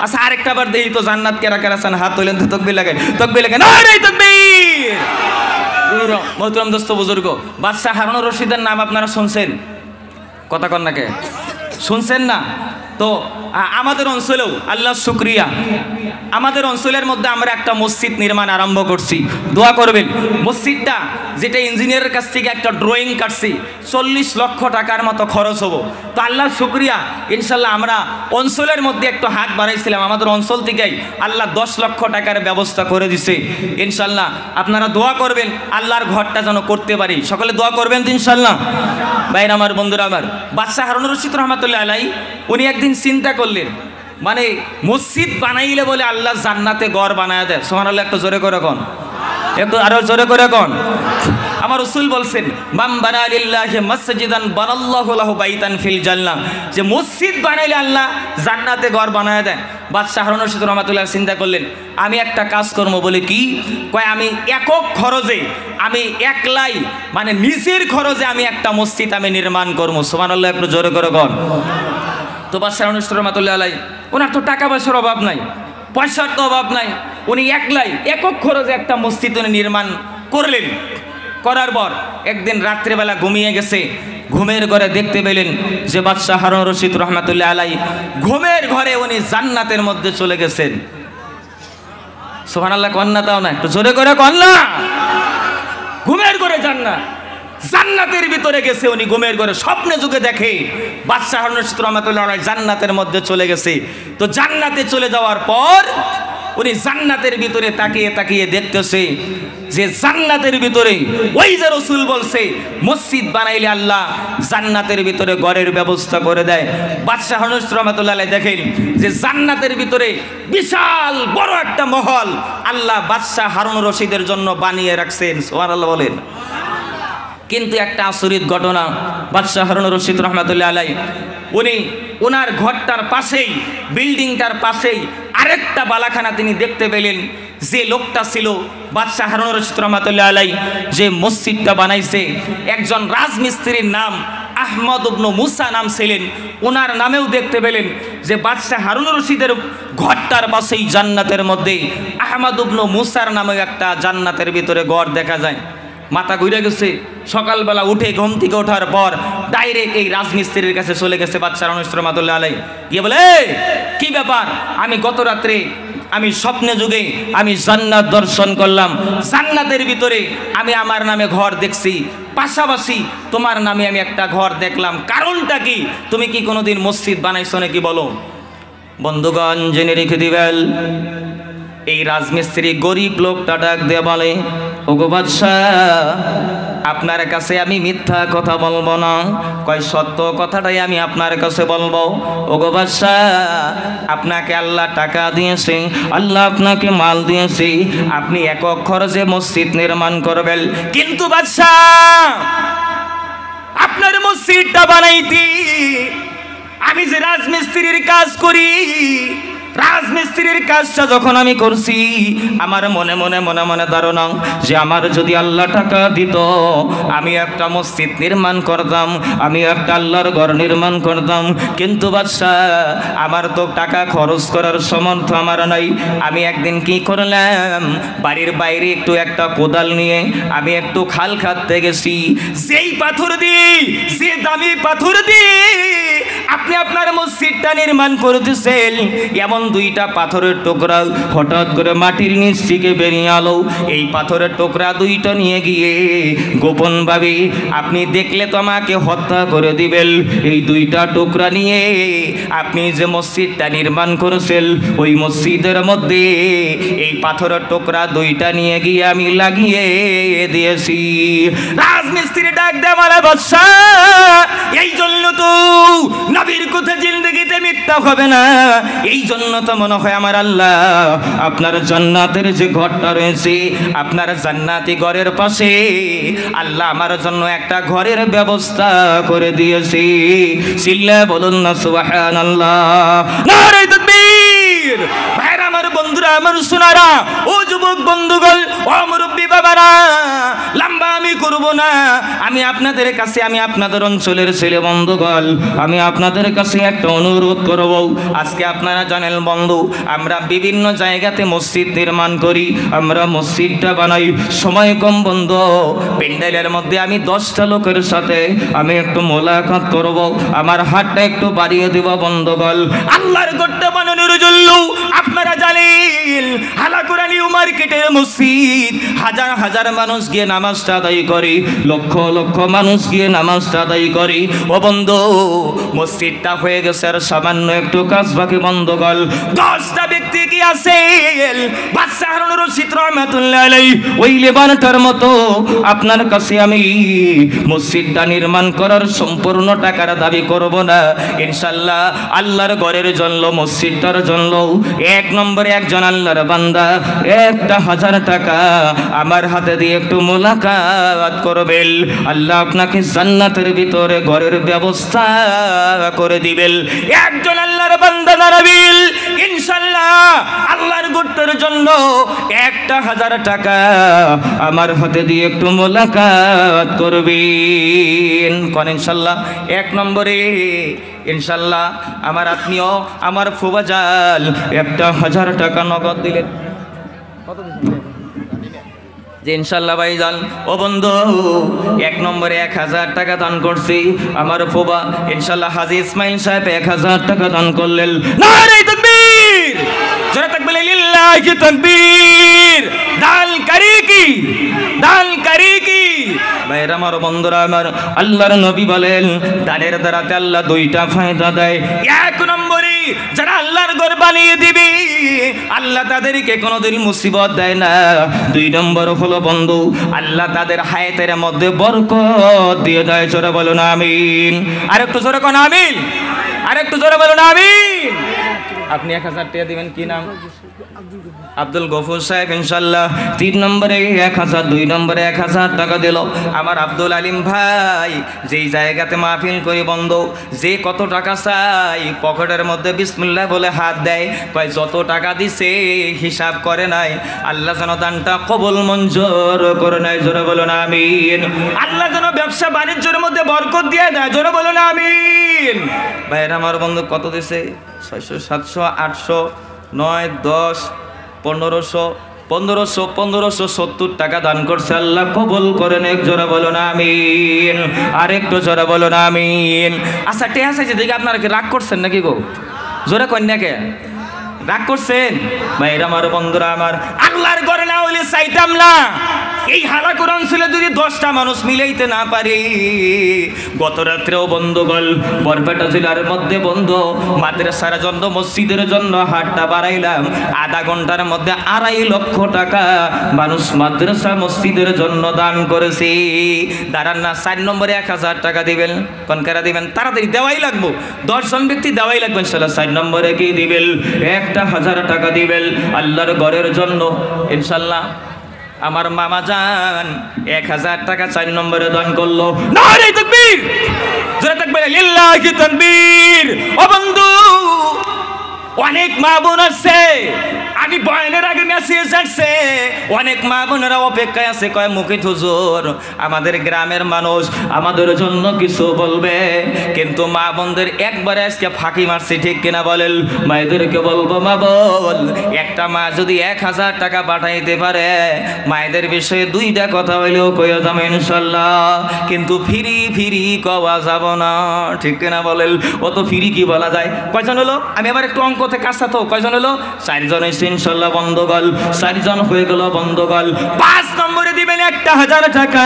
আচ্ছা আরেকটা বার দেখি তো জান্নাত কেরা কেরা চান, হাত তোলেন তো, তকবীর লাগাই, নারে তাকবীর। মোহতরম দোস্ত বুজুর্গ, বাদশাহ হারুনুর রশিদের নাম আপনারা শুনছেন? কথা কন নাকে শুনছেন না? তো আমাদের অঞ্চলেও আল্লাহ শুকরিয়া, আমাদের অঞ্চলের মধ্যে আমরা একটা মসজিদ নির্মাণ আরম্ভ করছি। দোয়া করবেন। মসজিদটা যেটা ইঞ্জিনিয়ারের কাছ থেকে একটা ড্রয়িং কাটছি, 40 লক্ষ টাকার মতো খরচ হবো। তো আল্লাহ শুকরিয়া, ইনশাল্লাহ আমরা অঞ্চলের মধ্যে একটু হাত বাড়াইছিলাম, আমাদের অঞ্চল থেকেই আল্লাহ 10 লক্ষ টাকার ব্যবস্থা করে দিছে। ইনশাল্লাহ আপনারা দোয়া করবেন আল্লাহর ঘরটা যেন করতে পারি। সকলে দোয়া করবেন তো ইনশাল্লাহ। ভাইরা আমার, বন্ধুরা আমার, বাদশাহ হারুনুর রশিদ রহমাতুল্লাহ আলাইহি উনি একদিন চিন্তা করলেন, মানে মসজিদ বানাইলে বলে আল্লাহ জান্নাতে ঘর বানায় দেয়। সুবহানাল্লাহ, একটু জোরে করে কোন, একটু আরো জোরে করে কোন। আমার রাসূল বলছেন, মান বানা লিল্লাহি মাসজিদান বানাল্লাহু লাহু বাইতান ফিল জান্নাহ, যে মসজিদ বানাইলে আল্লাহ জান্নাতে ঘর বানায় দেয়। বাদশাহ হারুন রশিদ রহমাতুল্লাহ চিন্তা করলেন, আমি একটা কাজ করবো। বলে কি? কয় আমি একক খরচে, আমি একলাই, মানে নিজের খরচে আমি একটা মসজিদ আমি নির্মাণ করবো। সুবহানাল্লাহ, একটু জোরে করে কোন। তো বাদশাহ হারুন রশিদ রহমাতুল্লাহ আলাইহি, ওনার তো টাকা পয়সার অভাব নাই, পয়সার তো অভাব নাই, উনি একলাই একক খরচে একটা মসজিদ উনি নির্মাণ করলেন। করার পর একদিন রাত্রিবেলা ঘুমিয়ে গেছে, ঘুমের ঘরে দেখতে পেলেন যে বাদশাহ হারুন রশিদ রহমাতুল্লাহ আলাইহি ঘুমের ঘরে উনি জান্নাতের মধ্যে চলে গেছেন। সুবহানাল্লাহ, কন্যা তাও না, একটু জোরে করে কন্যা। ঘুমের ঘরে জান্নাত, জান্নাতের ভিতরে গেছে। উনি ঘুমের ঘরে স্বপ্নে যুগে দেখে বাদশাহ হারুন রশিদ রহমাতুল্লাহ আলাইহি জান্নাতের মধ্যে চলে গেছে। তো জান্নাতে চলে যাওয়ার পর উনি জান্নাতের ভিতরে তাকিয়ে তাকিয়ে দেখতেছে যে জান্নাতের ভিতরে ওই যে রাসূল বলছে মসজিদ বানাইলে আল্লাহ জান্নাতের ভিতরে ঘরের ব্যবস্থা করে দেয়। বাদশাহ হারুন রশিদ রহমাতুল্লাহ আলাইহি দেখেন যে জান্নাতের ভিতরে বিশাল বড় একটা মহল আল্লাহ বাদশাহ হারুন রশিদের জন্য বানিয়ে রাখছেন। সুবহানাল্লাহ বলেন। কিন্তু একটা আচরিত ঘটনা, বাদশাহ হারুন রশিদ রহমাতুল্লাহ আলাইহি উনি ওনার ঘরটার পাশেই, বিল্ডিংটার পাশেই আরেকটা বালাখানা তিনি দেখতে পেলেন। যে লোকটা ছিল বাদশাহ হারুন রশিদ রহমাতুল্লাহ আলাইহি যে মসজিদটা বানাইছে, একজন রাজমিস্ত্রির নাম আহমদ ইবনে মুসা নাম ছিলেন। ওনার নামেও দেখতে পেলেন যে বাদশাহ হারুন রশিদের ঘরটার পাশেই জান্নাতের মধ্যে আহমদ ইবনে মুসার নামে একটা জান্নাতের ভিতরে ঘর দেখা যায়। মাথা ঘুরে গেছে। সকালবেলা উঠে ঘুম থেকে ওঠার পর ডাইরেক্ট এই রাজমিস্ত্রির কাছে চলে গেছে বাদশাহ হারুন রশিদ রহমাতুল্লাহ আলাইহি, গিয়ে বলে কি ব্যাপার, আমি গত রাত্রে আমি স্বপ্নে যুগে আমি জান্নাত দর্শন করলাম, জান্নাতের ভিতরে আমি আমার নামে ঘর দেখছি, পাশাপাশি তোমার নামে আমি একটা ঘর দেখলাম, কারণটা কি? তুমি কি কোনোদিন মসজিদ বানাইছো নাকি বলো। বন্ধুগণ জেনে রেখে দিবেন, এই রাজমিস্ত্রি গরিব লোকটা ডাক দিয়ে বলে, ওগো বাদশাহ আপনার কাছে আমি মিথ্যা কথা বলবো না, কয় সত্য কথাটাই আমি আপনার কাছে বলবো। ওগো বাদশাহ আপনাকে আল্লাহ টাকা দিয়েছে, আল্লাহ আপনাকে মাল দিয়েছে, আপনি একক খরচে মসজিদ নির্মাণ করবেন, কিন্তু বাদশাহ আপনার মসজিদটা বানাইতে আমি যে রাজমিস্ত্রির কাজ করি, রাজমিস্ত্রির কাজটা যখন আমি করছি আমার মনে মনে মনে মনে ধারণা যে আমার যদি আল্লাহ টাকা দিত আমি একটা মসজিদ নির্মাণ করতাম, আমি একটা আল্লাহর ঘর নির্মাণ করতাম, কিন্তু বাদশাহ আমার তো টাকা খরচ করার সামর্থ্য আমার নাই। আমি একদিন কি করলাম, বাড়ির বাইরে একটু একটা কোদাল নিয়ে আমি একটু খাল খাটতে গেছি, যেই পাথর দিয়ে, যে দামি পাথর দিয়ে আপনি আপনার মসজিদটা নির্মাণ করতেছেন, এমন দুইটা পাথরের টুকরা হঠাৎ করে মাটির নিচ থেকে বেরিয়ে আলো। এই পাথরের টুকরা দুইটা নিয়ে গিয়ে গোপনভাবে আপনি দেখলে তো আমাকে হত্যা করে দিবেন। এই দুইটা টুকরা নিয়ে আপনি যে মসজিদটা নির্মাণ করেছেন ওই মসজিদের মধ্যে এই পাথরের টুকরা দুইটা নিয়ে গিয়ে আমি লাগিয়ে দিয়েছি। রাজমিস্ত্রি ডাক দেয় বলে, বাদশাহ এই জন্য তো নবীর কথা জিন্দেগিতে মিথ্যা হবে না, এই জন্য তো মনে হয় আমার আল্লাহ আপনার জান্নাতের যে ঘরটা রয়েছে, আপনার জান্নাতি ঘরের পাশে আল্লাহ আমার জন্য একটা ঘরের ব্যবস্থা করে দিয়েছে। চিল্লায়ে বলুন না সুবহানাল্লাহ, নারে তাকবীর। ভাইরা আমার, বন্ধুরা আমার, সোনারা, ও যুবক বন্ধুগণ, ও মুরব্বী বাবারা, লম্বা আমি করব না। আমি আপনাদের কাছে, আমি আপনাদের অঞ্চলের ছেলে বন্ধুগণ, আমি আপনাদের কাছে একটা অনুরোধ করব। আজকে আপনারা জানেন বন্ধু, আমরা বিভিন্ন জায়গাতে মসজিদ নির্মাণ করি, আমরা মসজিদটা বানাই, সময় কম বন্ধু, প্যান্ডেলের মধ্যে আমি 10টা লোকের সাথে আমি একটু মোলাকাত করব, আমার হাতটা একটু বাড়িয়ে দেব বন্ধুগণ। আল্লাহর ঘরটা বানানোর জন্য আপনারা জানেন হালাকুরা নিউ মার্কেটের মসজিদ হাজার হাজার মানুষ গিয়ে নামাজটা আদায় করে, লক্ষ লক্ষ মানুষ গিয়ে নামাজটা আদায় করে। ও বন্ধু, মসজিদটা হয়ে গেছে আর সামান্য একটু কাজ বাকি বন্ধুগণ। 10টা ব্যক্তি কি আছে বাদশাহ হারুন রশিদ রহমাতুল্লাহ আলাইহি ওই লেবানটার মতো আপনার কাছে আমি মসজিদটা নির্মাণ করার সম্পূর্ণ টাকার দাবি করব না। ইনশাআল্লাহ আল্লাহর ঘরের জন্য, মসজিদটার জন্য 1 নম্বরে একজন আল্লাহর বান্দা 1000 টাকা আমার হাতে দিয়ে একটু মোলাকাত করবেন, আল্লাহ আপনাকে জান্নাতের ভিতরে ঘরের ব্যবস্থা করে দিবেন। একজন আল্লাহর বান্দা দাঁড়াবেন, ইনশাআল্লাহ আল্লাহর ঘরটার জন্য 1000 টাকা আমার হাতে দিয়ে একটু মোলাকাত করবেন। কোন ইনশাআল্লাহ 1 নম্বরে ইনশাআল্লাহ আমার আত্মীয়, আমার ফুবাজাল 1000 টাকা নগদ দিলেন। কত যে ইনশাআল্লাহ ভাইজান, ও বন্ধু 1 নম্বরে 1000 টাকা দান করছি আমার ফুবা, ইনশাআল্লাহ হাজী ইসমাইল সাহেব 1000 টাকা দান করলেন। নারে তাকবীর, জোরে তাকবীর, লিল্লাহি তাকবীর। দান করি কি, দান করি কি ভাইরা আমার, বন্ধুরা আমার, আল্লাহর নবী বলেন দানের দ্বারাতে আল্লাহ দুইটা ফায়দা দেয়। এক নম্বরে যারা আল্লাহর ঘর বানিয়ে দিবে আল্লাহ তাদেরকে কোনোদিন মুসিবত দেয় না। দুই নম্বর হলো বন্ধু, আল্লাহ তাদের হায়াতের মধ্যে বরকত দিয়ে দেয়। জোরে বলুন আমিন। আরেকটু জোরে কোন আমিন, আরেকটু জোরে বলুন আমিন। আপনি 1000 টাকা দিবেন, কি নাম? আব্দুল গফুর সাহেব। ইনশাল্লাহ 3 নম্বরে 1000, 2 নম্বরে 1000 টাকা দিল। আমার আব্দুল আলিম ভাই যেই জায়গাতে মাহফিল করি বন্ধু, যে কত টাকা চাই পকেটের মধ্যে বিসমিল্লাহ বলে হাত দেয়, কয় যত টাকা দিছে হিসাব করে নাই, আল্লাহ যেন দানটা কবুল মঞ্জুর করে নাই। জোরে বলুন আমিন। আল্লাহ যেন ব্যবসা বাণিজ্যের মধ্যে বরকত দিয়ে দেয়। জোরে বলুন আমিন। ভাইরা আমার, বন্ধু কত দিছে? 600, 700, 800, 9, 10, 1570 টাকা দান করছে। আল্লাহ কবুল করেন। এক জোরে বলুন আমিন। আরেকটু জোরে বলুন আমিন। আচ্ছা টেহা চাইছে দেখি আপনারা কি রাগ করছেন নাকি গো? জোরে কন্যাকে রাগ করছেন? ভাইরা আমার, বন্ধুরা আমার, আল্লাহর ঘরে না হইলে চাইতাম না। এই হালাকুর অঞ্চলে যদি 10টা মানুষ মিলাইতে না পারি। গত রাত্রেও বন্ধুগণ বরপেটা জেলার মধ্যে বন্ধু মাদ্রাসার জন্য, মসজিদের জন্য হাটটা বাড়াইলাম। আধা ঘন্টার মধ্যে 2.5 লক্ষ টাকা মানুষ মাদ্রাসা মসজিদের জন্য দান করেছে। দাঁড়ান না, 4 নম্বরে 1000 টাকা দিবেন। কনকারা দিবেন, তাড়াতাড়ি দেওয়াই লাগবো। 10 জন ব্যক্তি দেওয়াই লাগবে ইনশাল্লাহ। 4 নম্বরে কি দিবেন? 1000 টাকা দিবেন আল্লাহর ঘরের জন্য ইনশাল্লাহ। আমার মামা জান 1000 টাকা 4 নম্বরে দান করলো। নারে তাকবীর, জোরে তাকবীর, লিল্লাহি তাকবীর। ও বন্ধু, অনেক মা বোন আছে, আমি বয়ানের আগে মেসেজ আসছে, অনেক মা বোনেরা অপেক্ষায় আছে, কয় মুকিত হুজুর আমাদের গ্রামের মানুষ আমাদের জন্য কিছু বলবে, কিন্তু মা বোনদের একবারে আজকে ফাঁকি মারছে, ঠিক কিনা বলেন? মায়েদেরকে বলবো, মা বল, একটা মা যদি 1000 টাকা পাঠাইতে পারে, মায়েদের বিষয়ে 2টা কথা হইলেও কইয়া যাবে ইনশাল্লাহ, কিন্তু ফিরি কওয়া যাব না, ঠিক কিনা বলেন? অত ফিরি কি বলা যায়? কয়জন হলো? আমি আবার একটু অঙ্ক থেকে কাছে তো, কয়জন হলো? 4 জন হয়েছে ইনশাল্লাহ বন্ধুগণ। 4 জন হয়ে গেল বন্ধুগণ। 5 নম্বরে দিবেন 1000 টাকা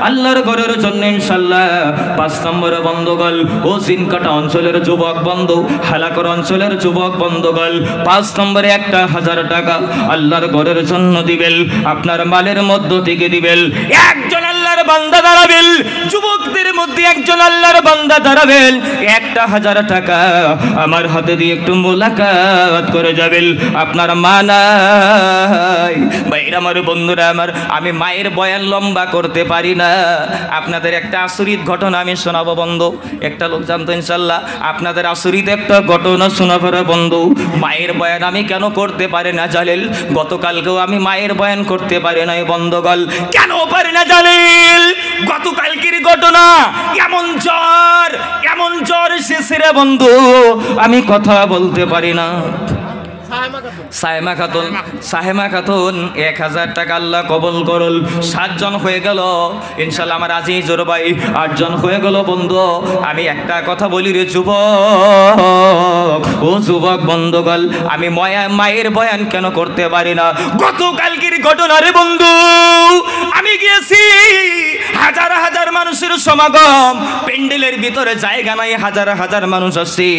আল্লাহর ঘরের জন্য ইনশাল্লাহ। 5 নম্বরে বন্ধুগণ, ও সিনকাটা অঞ্চলের যুবক বন্ধু, হালাকর অঞ্চলের যুবক বন্ধুগণ, 5 নম্বরে 1000 টাকা আল্লাহর ঘরের জন্য দিবেন। আপনার মালের মধ্য থেকে দিবেন। একজন আল্লাহর বান্দা দাঁড়াবেন, যুবকদের মধ্যে একজন আল্লাহর বান্দা দাঁড়াবেন, 1000 টাকা আমার হাতে দিয়ে একটু মোলাকাত করে যাবেন। আপনার মা নাই। ভাইরা আমার, বন্ধুরা আমার, আমি মায়ের বয়ান লম্বা করতে পারি না। আপনাদের একটা আচরিত ঘটনা আমি শোনাবো বন্ধু। একটা লোক জানতো ইনশাল্লাহ, আপনাদের আচরিত একটা ঘটনা শোনাবো বন্ধু। মায়ের বয়ান আমি কেন করতে পারি না জানেন? গতকালকেও আমি মায়ের বয়ান করতে পারি নাই বন্ধুগণ। কেন পারি না জানেন? গতকালকের ঘটনা, এমন জ্বর এসেছে রে বন্ধু, আমি কথা বলতে পারি না। সাহেমা খাতুন 1000 টাকা আল্লাহ কবুল করুন। 7 জন হয়ে গেল ইনশাল্লাহ। আমার আজিজুর ভাই 8 জন হয়ে গেল বন্ধু। আমি একটা কথা বলি রে যুবক, ও যুবক বন্ধুগণ, আমি মায়ের বয়ান কেন করতে পারি না? গতকালকের ঘটনা রে বন্ধু, আমি গিয়েছি, হাজার মানুষের সমাগম, প্যান্ডেলের ভিতরে জায়গা নাই, হাজার মানুষ আসছে,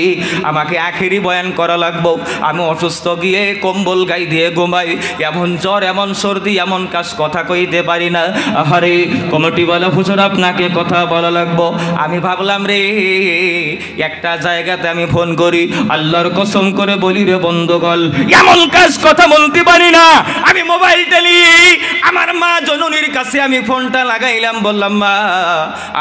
আমাকে আখেরি বয়ান করা লাগবো। আমি অসুস্থ, গিয়ে কম্বল গায়ে দিয়ে ঘুমাই, এমন জ্বর, এমন সর্দি, এমন কাজ, কথা কইতে পারি না। আরে কমিটি বলা, হুজুর আপনাকে কথা বলা লাগবো। আমি ভাবলাম রে, একটা জায়গাতে আমি ফোন করি, আল্লাহর কসম করে বলি রে বন্ধুগণ, এমন কাজ কথা বলতে পারি না। আমি মোবাইলটা নিয়ে আমার মা জননীর কাছে আমি ফোনটা লাগাইলাম, বললাম মা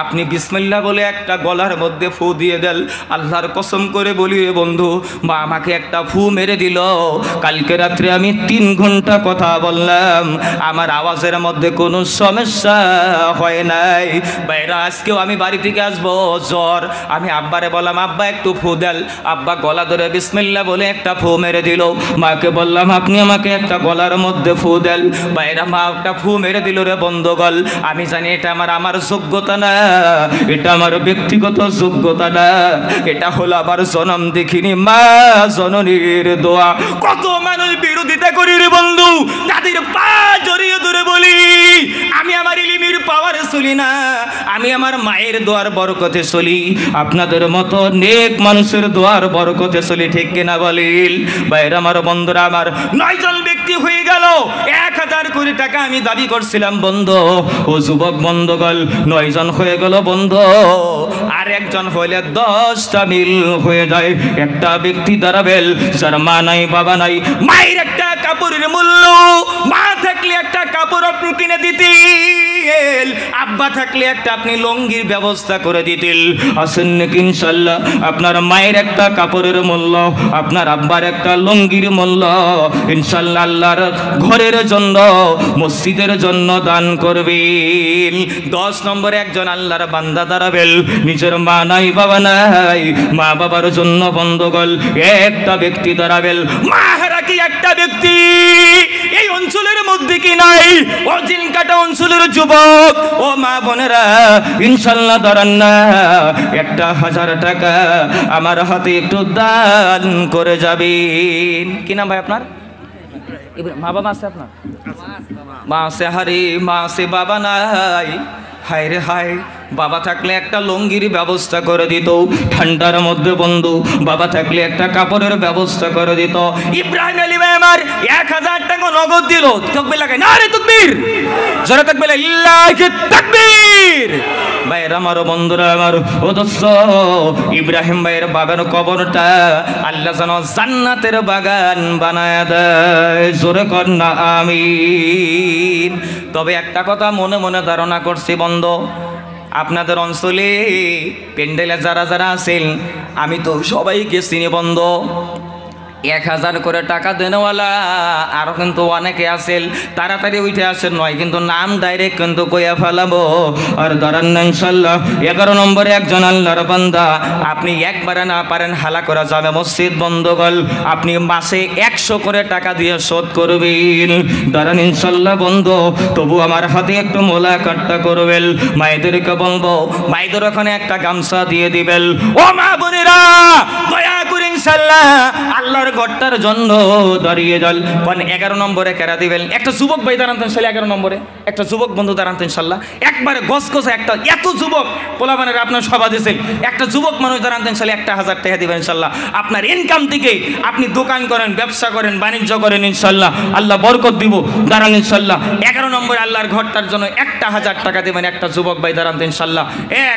আপনি বিসমিল্লাহ বলে একটা গলার মধ্যে ফু দিয়ে দেন। আল্লাহর কসম করে বলি রে বন্ধু, মা আমাকে একটা ফু মেরে দিল। কালকে রাত্রে আমি 3 ঘন্টা কথা বললাম, আমার আওয়াজের মধ্যে কোনো সমস্যা হয় নাই। বাইরা আজকেও আমি বাড়ি থেকে আসবো, জ্বর, আমি আব্বারে বললাম আব্বা একটু ফু দেন। আব্বা গলা ধরে বিসমিল্লাহ বলে একটা ফু মেরে দিল। মাকে বললাম আপনি আমাকে একটা গলার মধ্যে ফু দেন। বাইরা মা একটা ফু মেরে দিল রে বন্ধুগণ। আমি জানি এটা আমার যোগ্যতা না, এটা আমার ব্যক্তিগত যোগ্যতা না, এটা হলো আমার জনম দেখিনি মা জননীর দোয়া। কত মানুষ বিরোধিতা করি রে বন্ধু, তাদের পা জড়িয়ে ধরে বলি আমি আমার ইলিমের পাওয়ারে চলি না, আমি আমার মায়ের দোয়ার বরকতে চলি, আপনাদের মতো নেক মানুষের দোয়ার বরকতে চলি, ঠিক কিনা বলিল? বাইরে আমার বন্ধুরা, আমার 9 জন ব্যক্তি হয়ে গেল, 1000 কোটি টাকা আমি দাবি করছিলাম বন্ধু। ও যুবক বন্ধুগণ, 9 জন হয়ে গেল বন্ধু, আর একজন হইলে 10টা মিল হয়ে যায়। একটা ব্যক্তি দাঁড়াবেল যার মা নাই বাবা নাই, মায়ের একটা কাপড়ের মূল্য, মা থাকলে একটা কাপড় আপনি কিনে দিতেন, আব্বা থাকলে একটা আপনি লঙ্গির ব্যবস্থা করে দিতেন। আসেন নাকি ইনশাল্লাহ আপনার মায়ের একটা কাপড়ের মূল্য, আপনার আব্বার একটা লঙ্গির মূল্য ইনশাল্লাহ আল্লাহর ঘরের জন্য, মসজিদের জন্য দান করবেন। 10 নম্বরে একজন আল্লাহর বান্দা দাঁড়াবেল, নিজের মা নাই বাবা নাই, মা বাবার জন্য বন্ধুগণ একটা ব্যক্তি দাঁড়াবেল। মা হারা কি একটা ব্যক্তি এই অঞ্চলের মধ্যে কি নাই? ও জিনকাটা অঞ্চলের যুবক, ও মা বোনেরা, ইনশাল্লাহ দাঁড়ান না, 1000 টাকা আমার হাতে একটু দান করে যাবেন। কি নাম ভাই আপনার? মা বাবা আছে আপনার? মা আছে, হারে মা আছে বাবা নাই, হায় রে হায়, বাবা থাকলে একটা লঙ্গির ব্যবস্থা করে দিত, ঠান্ডার মধ্যে বন্ধু বাবা থাকলে একটা কাপড়ের ব্যবস্থা করে দিত। ইব্রাহিম আলী ভাই আমার 1000 টাকা নগদ দিল, তাকবীর লাগাই না রে, তাকবীর জোরে তাকবীর, ইল্লাহি তাকবীর। ভাইয়ের আমার বন্ধুরা আমার, ও দোস্ত, ইব্রাহিম ভাইয়ের বাবার কবরটা আল্লাহ যেন জান্নাতের বাগান বানায় দেয়, জোরে কর না আমিন। তবে একটা কথা মনে মনে ধারণা করছি বন্ধু, আপনাদের অঞ্চলে প্যান্ডেলে যারা যারা আছেন আমি তো সবাইকে চিনি বন্ধু, 1000 করে টাকা দেনওয়ালা আরও কিন্তু অনেকে আছেন, তাড়াতাড়ি উঠে আসেন নয় কিন্তু নাম ডাইরেক্ট কিন্তু কইয়া ফেলাবো। আর ধরেন না ইনশাল্লাহ 11 নম্বরে একজন আল্লাহর বান্দা, আপনি একবারে না পারেন হালা করা যাবে মসজিদ বন্ধগল, আপনি মাসে 100 করে টাকা দিয়ে শোধ করবেন। ধরেন ইনশাল্লাহ বন্ধু, তবু আমার হাতে একটু মোলাকাতটা করবেন, মায়েদেরকে বলবো মায়েদের ওখানে একটা গামছা দিয়ে দিবেন। ও মা বোনেরা, দয়া করে ইনশাল্লাহ আল্লাহর ঘরটার জন্য দাঁড়িয়ে যান। 11 নম্বরে কেরা দিবেন, একটা যুবক ভাই দাঁড়াতেন ইনশাল্লাহ, 11 নম্বরে একটা যুবক বন্ধু দাঁড়াতেন ইনশাল্লাহ, একবারে গসগসে একটা, এত যুবক পোলাপানের আপনার সভা দিয়েছেন, একটা যুবক মানুষ দাঁড়াতেন ইনশাল্লাহ, 1000 টাকা দিবেন ইনশাল্লাহ। আপনার ইনকাম থেকে আপনি দোকান করেন, ব্যবসা করেন, বাণিজ্য করেন ইনশাল্লাহ, আল্লাহ বরকত দিব। দাঁড়ান ইনশাল্লাহ 11 নম্বরে আল্লাহর ঘরটার জন্য 1000 টাকা দিবেন, একটা যুবক ভাই দাঁড়াতেন ইনশাল্লাহ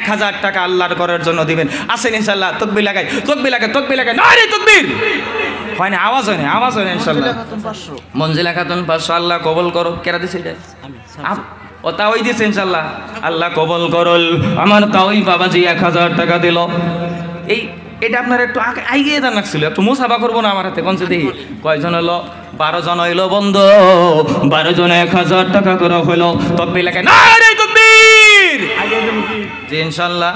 1000 টাকা আল্লাহর ঘরের জন্য দিবেন। আসেন ইনশাল্লাহ, তকবীর লাগাই, তকবীর লাগাই, তকবীর লাগাই, নারে তাকবীর। হয় না, আওয়াজ হয় না, আওয়াজ হয় না ইনশাল্লাহ। মঞ্জিলা খাতুন 500, আল্লাহ কবুল করো। কেরা দিছে এটা? ও তাওই দিছে ইনশাল্লাহ, আল্লাহ কবুল করল। আমার তাওই বাবাজি 1000 টাকা দিল। এই এটা আপনার একটু আইগিয়ে দেন লাগছিল, একটু মুসাফা করবো না আমার হাতে, কনসে দেখি কয়জন হলো? 12 জন হইলো বন্ধু, 12 জনে 1000 টাকা করে হইলো। তকবীর লাগাই, নারে তাকবীর। জি ইনশাল্লাহ,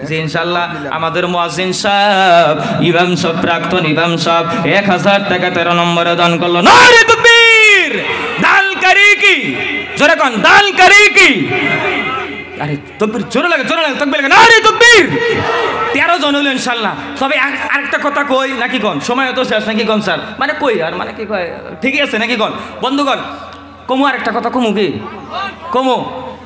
জি ইনশাল্লাহ। আমাদের মুয়াজ্জিন সাহেব, ইমাম সাহেব, প্রাক্তন ইমাম সাহেব 1000 টাকা 13 নম্বরে দান করলো। নারে তাকবীর। দান করি কি? জোরে কোন দান করি কি? আরে তকবীর জোরে লাগে, জোরে লাগে, তকবীর লাগে, নারে তাকবীর। 13 জন হলো ইনশাল্লাহ। তবে আরেকটা কথা কই নাকি কোন সময় তো শেষ নাকি কোন স্যার, মানে কই আর মানে কি কয়, ঠিকই আছে নাকি কোন বন্ধুগণ? কমু আরেকটা কথা কমু কি কমু,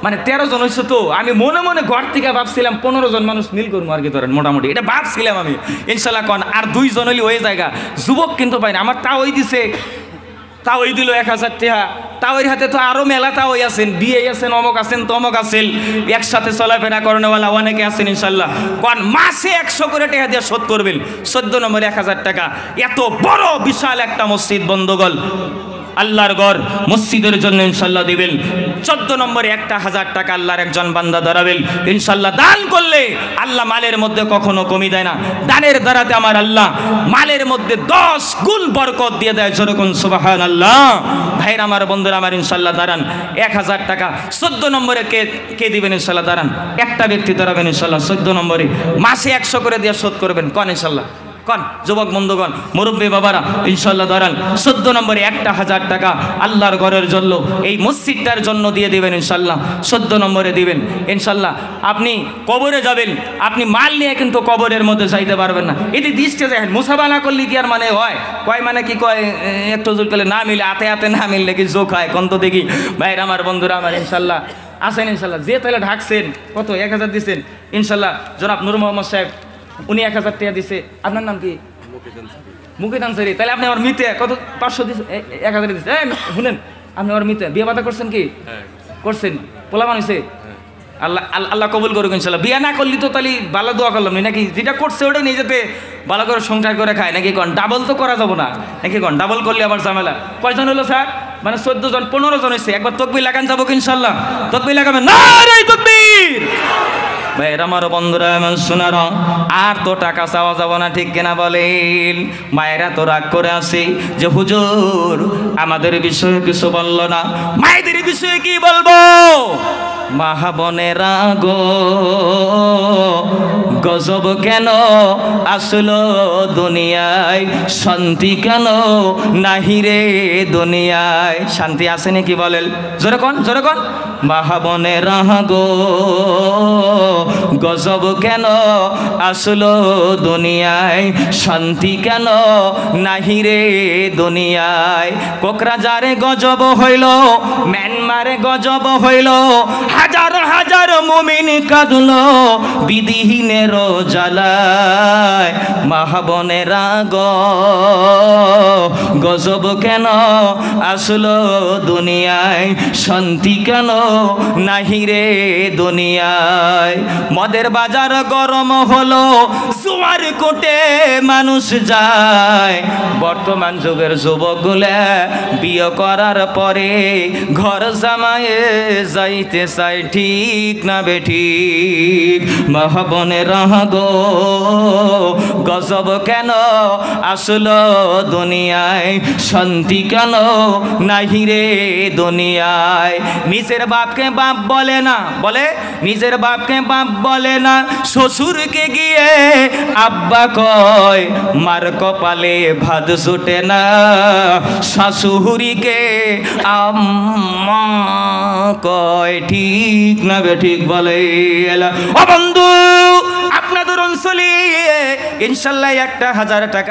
মানে 13 জন হয়েছে তো আমি মনে মনে ঘর থেকে ভাবছিলাম 15 জন মানুষ মিল করবো আর কি, ধরেন মোটামুটি এটা ভাবছিলাম আমি ইনশাল্লাহ। কন আর 2 জন হলে ওই জায়গা যুবক কিন্তু পাই না, আমার তাও ওই দিছে, তাও ওই দিল 1000 টাকা, তাও ওই হাতে তো আরো মেলা তাও ওই আছেন, বিয়ে আছেন, অমক আছেন, তমক আছেন, একসাথে চলাফেরা করেনওয়ালা অনেকে আছেন ইনশাল্লাহ। কন মাসে 100 করে টাকা দিয়ে শোধ করবেন। 14 নম্বরে 1000 টাকা, এত বড় বিশাল একটা মসজিদ বন্ধুগণ, আল্লাহর ঘর মসজিদের জন্য ইনশাল্লাহ দিবেন। 14 নম্বরে 1000 টাকা আল্লাহর একজন বান্দা দাঁড়াবেন ইনশাল্লাহ। দান করলে আল্লাহ মালের মধ্যে কখনো কমি দেয় না, দানের দ্বারাতে আমার আল্লাহ মালের মধ্যে 10 গুণ বরকত দিয়ে দেয়, যেরকম সুবহানাল্লাহ। ভাইরা আমার, বন্ধুরা আমার, ইনশাল্লাহ দাঁড়ান 1000 টাকা। 14 নম্বরে কে দিবেন ইনশাল্লাহ? দাঁড়ান, একটা ব্যক্তি দাঁড়াবেন ইনশাল্লাহ 14 নম্বরে, মাসে 100 করে দিয়ে শোধ করবেন। কন ইনশাল্লাহ, কন যুবক বন্ধুগণ, মুরব্বী বাবারা, ইনশাল্লাহ ধরান 14 নম্বরে 1000 টাকা আল্লাহর ঘরের জন্য, এই মসজিদটার জন্য দিয়ে দিবেন ইনশাল্লাহ। 14 নম্বরে দিবেন ইনশাল্লাহ। আপনি কবরে যাবেন, আপনি মাল নিয়ে কিন্তু কবরের মধ্যে যাইতে পারবেন না। এটি দৃষ্টে দেখেন, মুসাফা না করলে কি আর মানে হয়? কয় মানে কি কয়, একটু জোর করলে না মিলে, হাতে হাতে না মিললে কি জোক হয়? কন্ত দেখি ভাইয়ের আমার, বন্ধুরা আমার, ইনশাল্লাহ আসেন ইনশাল্লাহ। যে তাহলে ঢাকছেন কত, 1000 দিচ্ছেন ইনশাল্লাহ। জনাব নূর মোহাম্মদ সাহেব উনি 1000 টাকা দিছে। আপনার নাম কি? মুকিত আনসারি। তাহলে আপনি আমার মিতে কত, 500 দিচ্ছে, 1000 দিচ্ছে। শুনেন, আপনি আমার মিতে বিয়ে বাতা করছেন কি? করছেন। পোলা মানুষে আল্লাহ আল্লাহ কবুল করুক ইনশাল্লাহ। বিয়া না করলি তো তাহলে ভালো দোয়া করলাম নাকি? যেটা করছে ওটাই নিয়ে যেতে ভালো করে সংসার করে খায় নাকি? কন ডাবল তো করা যাবো না নাকি? কন ডাবল করলে আবার ঝামেলা। কয়জন হলো স্যার? মানে 14 জন, 15 জন হয়েছে। একবার তকবির লাগান যাবো কি ইনশাল্লাহ? তকবির লাগাবেন না? তকবির। ভাইয়ের আমার, বন্ধুরা আমার, শোনার আর তো টাকা চাওয়া যাব না, ঠিক কিনা বলেন? মায়েরা তো রাগ করে আসে যে হুজুর আমাদের বিষয়ে কিছু বললো না। মায়েদের বিষয়ে কি বলবো? মা বোনেরা গো, গজব কেন আসলো দুনিয়ায়, শান্তি কেন নাহি রে দুনিয়ায়? শান্তি আছে নাকি বলেন? জোরে কোন, জোরে কোন। মা বোনেরা গো, গজব কেন আসলো দুনিয়ায়, শান্তি কেন নাহি রে দুনিয়ায়? কোকরাঝারে গজব হইল, মিয়ানমারে গজব হইল, হাজার হাজার মুমিন কাঁদলো বিধিহীনের জ্বালায়। মা বোনেরা গো, গজব কেন আসলো দুনিয়ায়, শান্তি কেন নাহি রে দুনিয়ায়? মদের বাজার গরম হলো, জোয়ার কোটে মানুষ যায়। বর্তমান যুগের যুবকগুলা বিয়ে করার পরে ঘর জামায়ে যাইতে চায়, ঠিক না বেঠিক? মা বোনেরা গো, গজব কেন আসলো দুনিয়ায়, শান্তি কেন নাহি রে দুনিয়ায়? নিজের বাপকে বাপ বলে না, বলে নিজের বাপকে বাপ বলে না, শ্বশুরকে গিয়ে আব্বা কয়, মার কপালে ভাত জুটে না, শাশুড়িকে আম্মা কয়, ঠিক না বেঠিক বলে? ও বন্ধু, আপনাদের অঞ্চলে ইনশাল্লাহ 1000 টাকা